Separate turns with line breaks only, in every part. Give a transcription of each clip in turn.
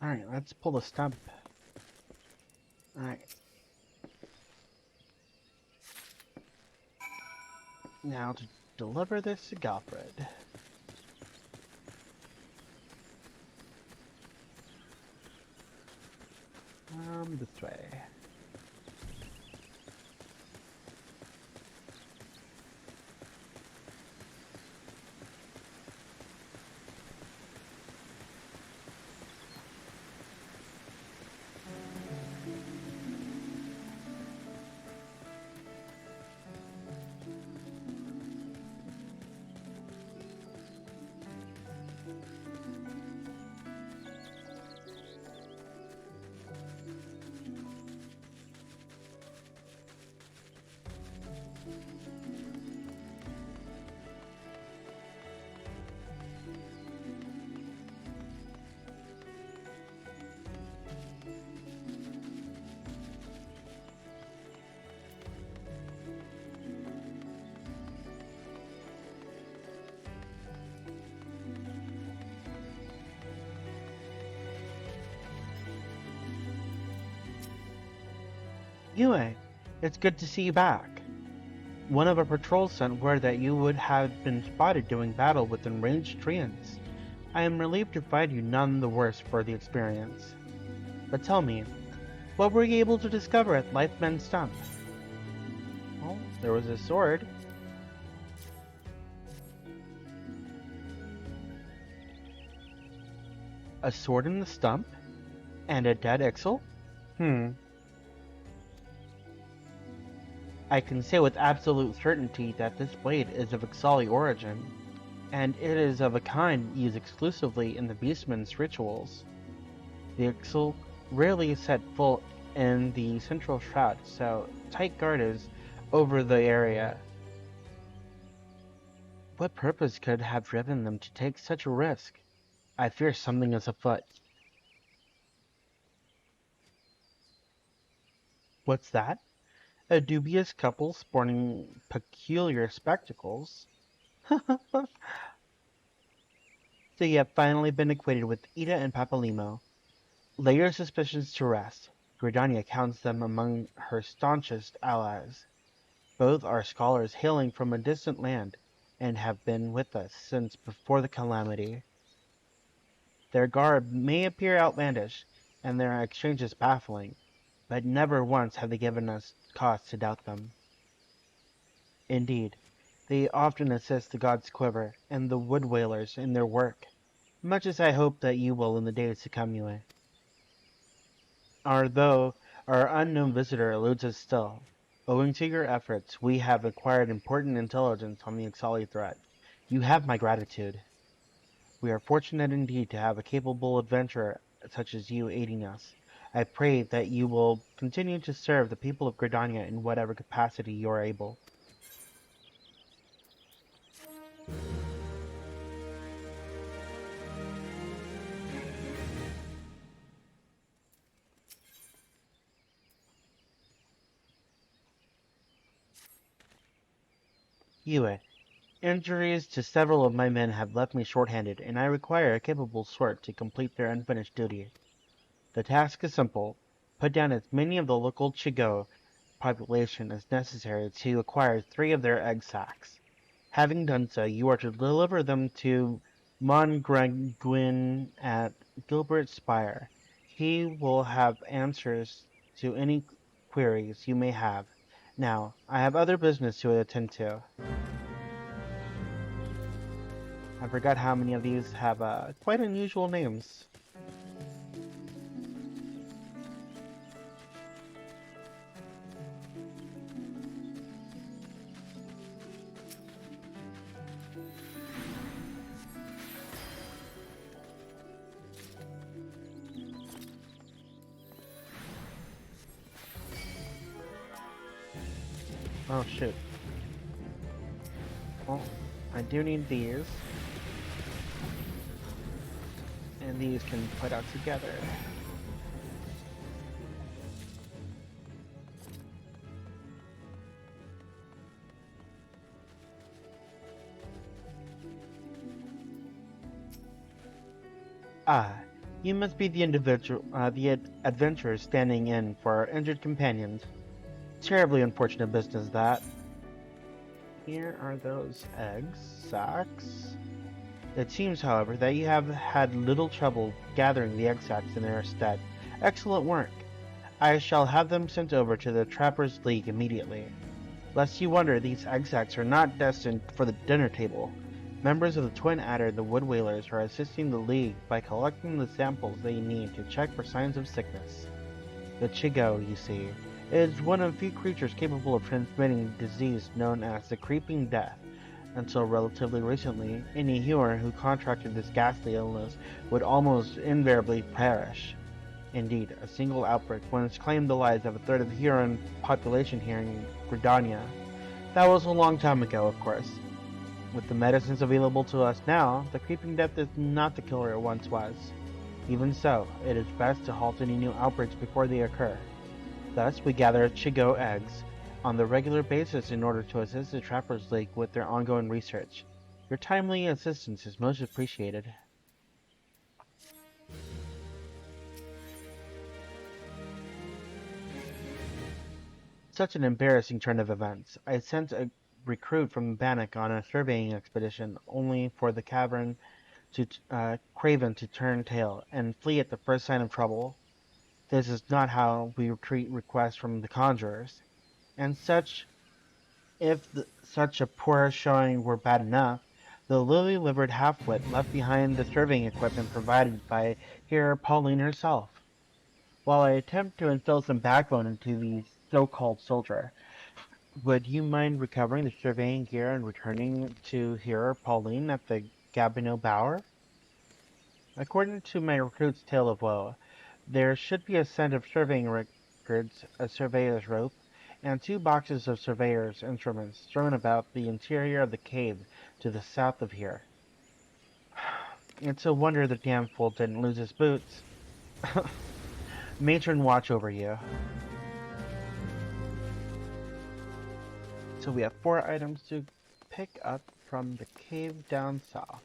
Alright, let's pull the stump. Alright. Now to deliver this to Galfred. This way. Yue, it's good to see you back. One of our patrols sent word that you would have been spotted doing battle with enraged treants. I am relieved to find you none the worse for the experience. But tell me, what were you able to discover at Lifeman Stump? Well, there was a sword. A sword in the stump? And a dead Ixal? I can say with absolute certainty that this blade is of Ixali origin, and it is of a kind used exclusively in the Beastman's rituals. The Ixal rarely set foot in the central shroud, so tight guard is over the area. What purpose could have driven them to take such a risk? I fear something is afoot. What's that? A dubious couple sporting peculiar spectacles. So you have finally been acquainted with Ida and Papalimo. Lay your suspicions to rest. Gridania counts them among her staunchest allies. Both are scholars hailing from a distant land, and have been with us since before the calamity. Their garb may appear outlandish, and their exchanges baffling, but never once have they given us cause to doubt them. Indeed, they often assist the gods Quiver and the Wood Whalers in their work, much as I hope that you will in the days to come, Yue. Although our unknown visitor eludes us still, owing to your efforts, we have acquired important intelligence on the Ixali threat. You have my gratitude. We are fortunate indeed to have a capable adventurer such as you aiding us. I pray that you will continue to serve the people of Gridania in whatever capacity you are able. Yue, injuries to several of my men have left me short-handed, and I require a capable sort to complete their unfinished duty. The task is simple. Put down as many of the local Chigo population as necessary to acquire 3 of their egg sacs. Having done so, you are to deliver them to Mongreguin at Gilbert Spire. He will have answers to any queries you may have. Now, I have other business to attend to. I forgot how many of these have quite unusual names. Oh shoot. Well, I do need these. And these can put out together. Ah, you must be the adventurers standing in for our injured companions. Terribly unfortunate business, that. Here are those egg sacs. It seems, however, that you have had little trouble gathering the egg sacs in their stead. Excellent work. I shall have them sent over to the Trappers' League immediately. Lest you wonder, these egg sacs are not destined for the dinner table. Members of the Twin Adder and the Wood Whalers are assisting the League by collecting the samples they need to check for signs of sickness. The Chigo, you see, is one of few creatures capable of transmitting disease known as the Creeping Death. Until relatively recently, any Huron who contracted this ghastly illness would almost invariably perish. Indeed, a single outbreak once claimed the lives of a third of the Huron population here in Gridania. That was a long time ago, of course. With the medicines available to us now, the Creeping Death is not the killer it once was. Even so, it is best to halt any new outbreaks before they occur. Thus, we gather Chigo eggs on the regular basis in order to assist the Trappers League with their ongoing research. Your timely assistance is most appreciated. Such an embarrassing turn of events. I sent a recruit from Bannock on a surveying expedition, only for the Craven to turn tail and flee at the first sign of trouble. This is not how we treat requests from the conjurers. And such a poor showing were bad enough, the lily-livered half-wit left behind the surveying equipment provided by Here Pauline herself. While I attempt to instill some backbone into the so-called soldier, would you mind recovering the surveying gear and returning to Here Pauline at the Gabino Bower? According to my recruit's tale of woe, there should be a set of surveying records, a surveyor's rope, and 2 boxes of surveyor's instruments strewn about the interior of the cave to the south of here. It's a wonder the damn fool didn't lose his boots. Matron watch over you. So we have 4 items to pick up from the cave down south.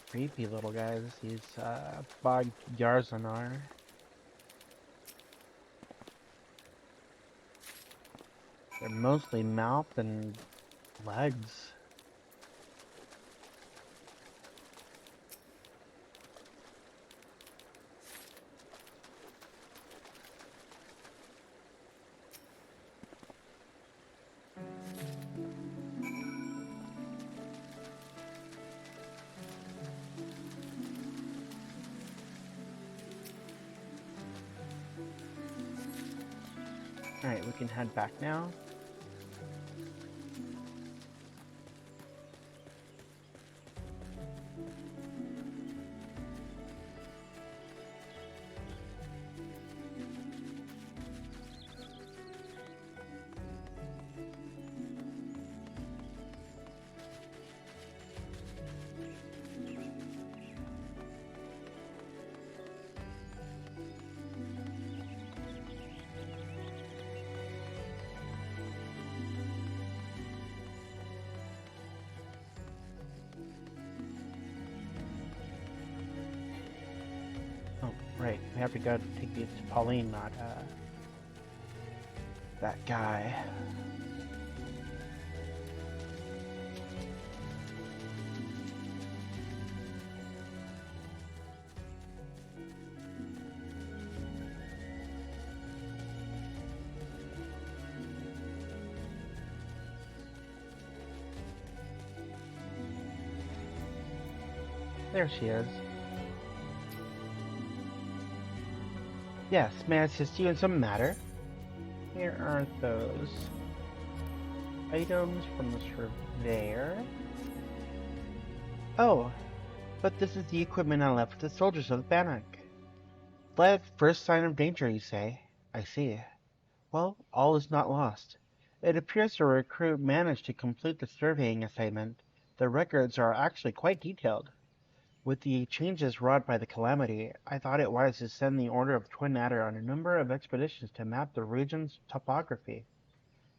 Creepy little guys, these bog Yarzanar. They're mostly mouth and legs. Alright, we can head back now. Oh, right, we have to go take these to Pauline, not that guy. There she is. Yes, may I assist you in some matter? Here are those items from the surveyor. Oh, but this is the equipment I left with the soldiers of the Bannock. First sign of danger, you say? I see. Well, all is not lost. It appears the recruit managed to complete the surveying assignment. The records are actually quite detailed. With the changes wrought by the calamity, I thought it wise to send the Order of Twin Adder on a number of expeditions to map the region's topography.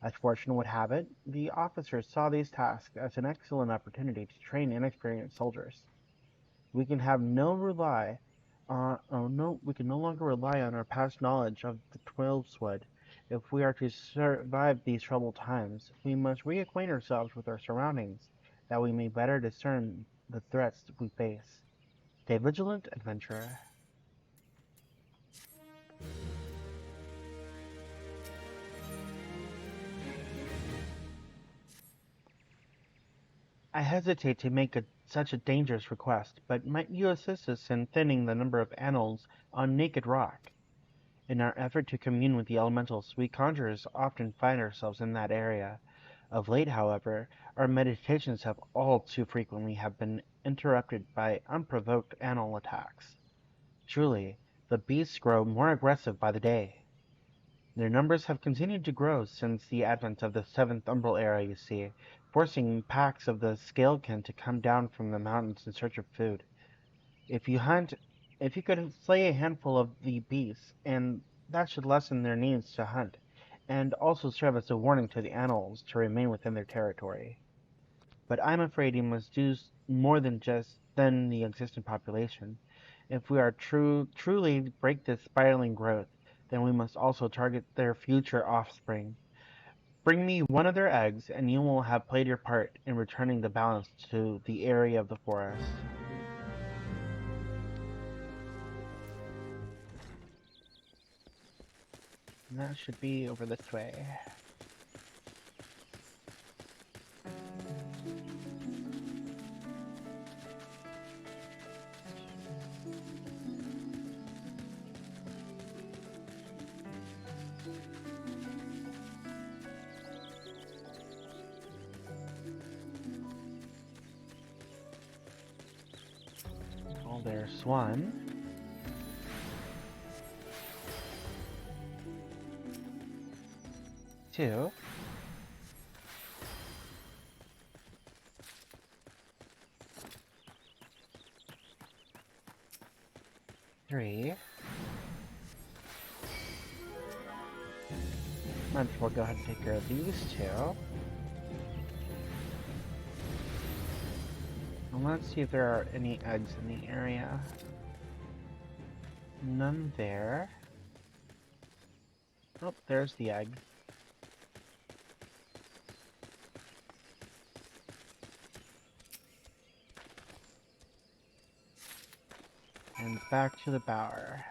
As fortune would have it, the officers saw these tasks as an excellent opportunity to train inexperienced soldiers. We can have no rely we can no longer rely on our past knowledge of the Twilswood. If we are to survive these troubled times, we must reacquaint ourselves with our surroundings, that we may better discern the threats we face. Stay vigilant, adventurer. I hesitate to make such a dangerous request, but might you assist us in thinning the number of animals on Naked Rock? In our effort to commune with the elementals, we conjurers often find ourselves in that area. Of late, however, our meditations have all too frequently have been interrupted by unprovoked animal attacks. Truly, the beasts grow more aggressive by the day. Their numbers have continued to grow since the advent of the seventh umbral era, you see, forcing packs of the scalekin to come down from the mountains in search of food. If you hunt, if you could slay a handful of the beasts, and that should lessen their needs to hunt, and also serve as a warning to the animals to remain within their territory. But I'm afraid you must do more than just thin the existing population. If we are truly break this spiraling growth, then we must also target their future offspring. Bring me one of their eggs, and you will have played your part in returning the balance to the area of the forest. And that should be over this way. Oh, there's one. Two. Three. Might as well go ahead and take care of these two. And let's see if there are any eggs in the area. None there. Oh, there's the egg. And back to the bower.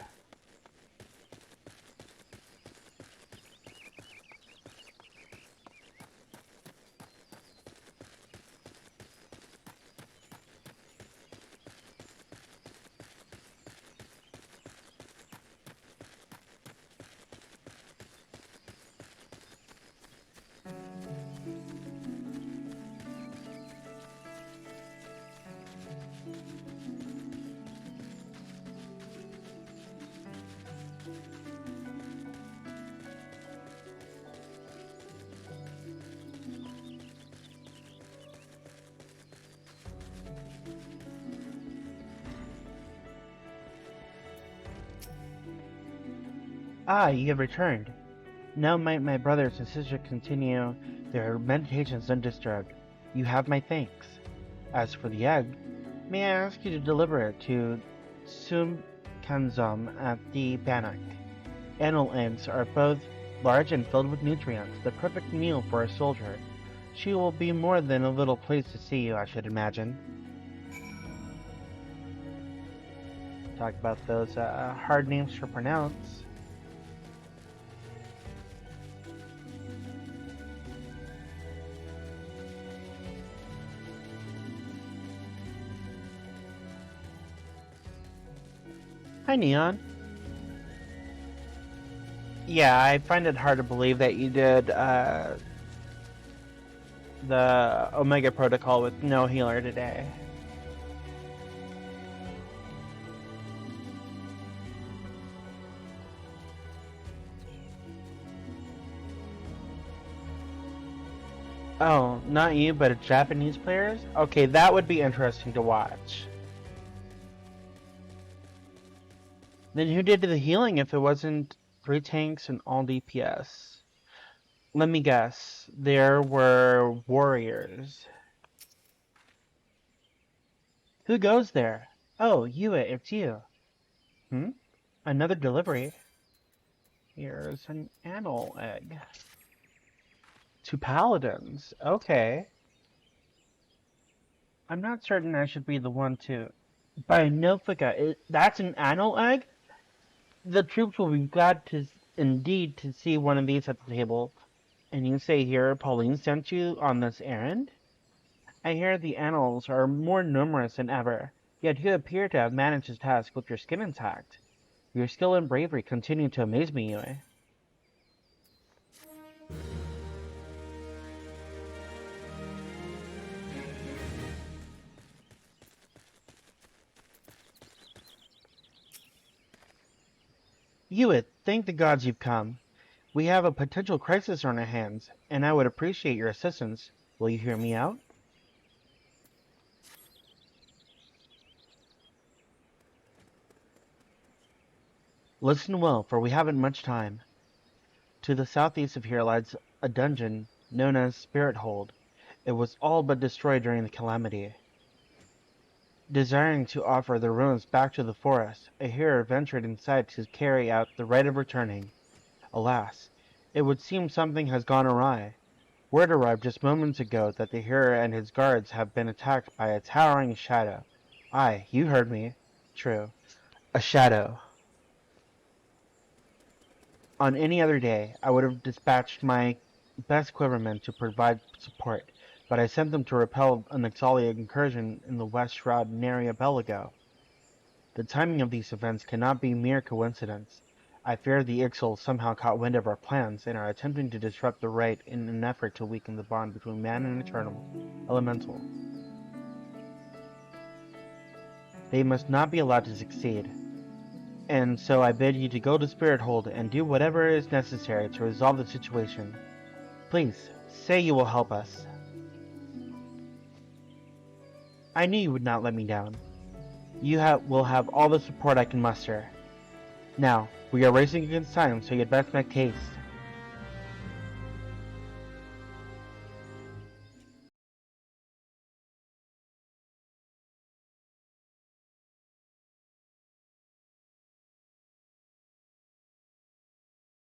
Ah, you have returned. Now might my brothers and sisters continue their meditations undisturbed. You have my thanks. As for the egg, may I ask you to deliver it to Sumkanzum at the Bannock? Animal eggs are both large and filled with nutrients, the perfect meal for a soldier. She will be more than a little pleased to see you, I should imagine. Talk about those hard names to pronounce. Hi, Neon. Yeah, I find it hard to believe that you did the Omega Protocol with no healer today. Oh, not you, but Japanese players? Okay, that would be interesting to watch. Then who did the healing if it wasn't 3 tanks and all DPS? Let me guess. There were warriors. Who goes there? Oh, Yue, it's you. Hmm? Another delivery. Here's an anole egg. 2 paladins. Okay. I'm not certain I should be the one to... By Nofika, that's an anole egg? The troops will be glad to indeed to see one of these at the table. And you say here Pauline sent you on this errand? I hear the animals are more numerous than ever, yet you appear to have managed this task with your skin intact. Your skill and bravery continue to amaze me, Yue. Yue, thank the gods you've come. We have a potential crisis on our hands, and I would appreciate your assistance. Will you hear me out? Listen well, for we haven't much time. To the southeast of here lies a dungeon known as Spirit Hold. It was all but destroyed during the calamity. Desiring to offer the ruins back to the forest, a hero ventured inside to carry out the rite of returning. Alas, it would seem something has gone awry. Word arrived just moments ago that the hero and his guards have been attacked by a towering shadow. Aye, you heard me. True. A shadow. On any other day, I would have dispatched my best quivermen to provide support, but I sent them to repel an Ixalia incursion in the West Shroud nary a bell ago. The timing of these events cannot be mere coincidence. I fear the Ixals somehow caught wind of our plans and are attempting to disrupt the rite in an effort to weaken the bond between man and eternal elemental. They must not be allowed to succeed. And so I bid you to go to Spirit Hold and do whatever is necessary to resolve the situation. Please, say you will help us. I knew you would not let me down. You will have all the support I can muster. Now, we are racing against time, so you'd best make haste.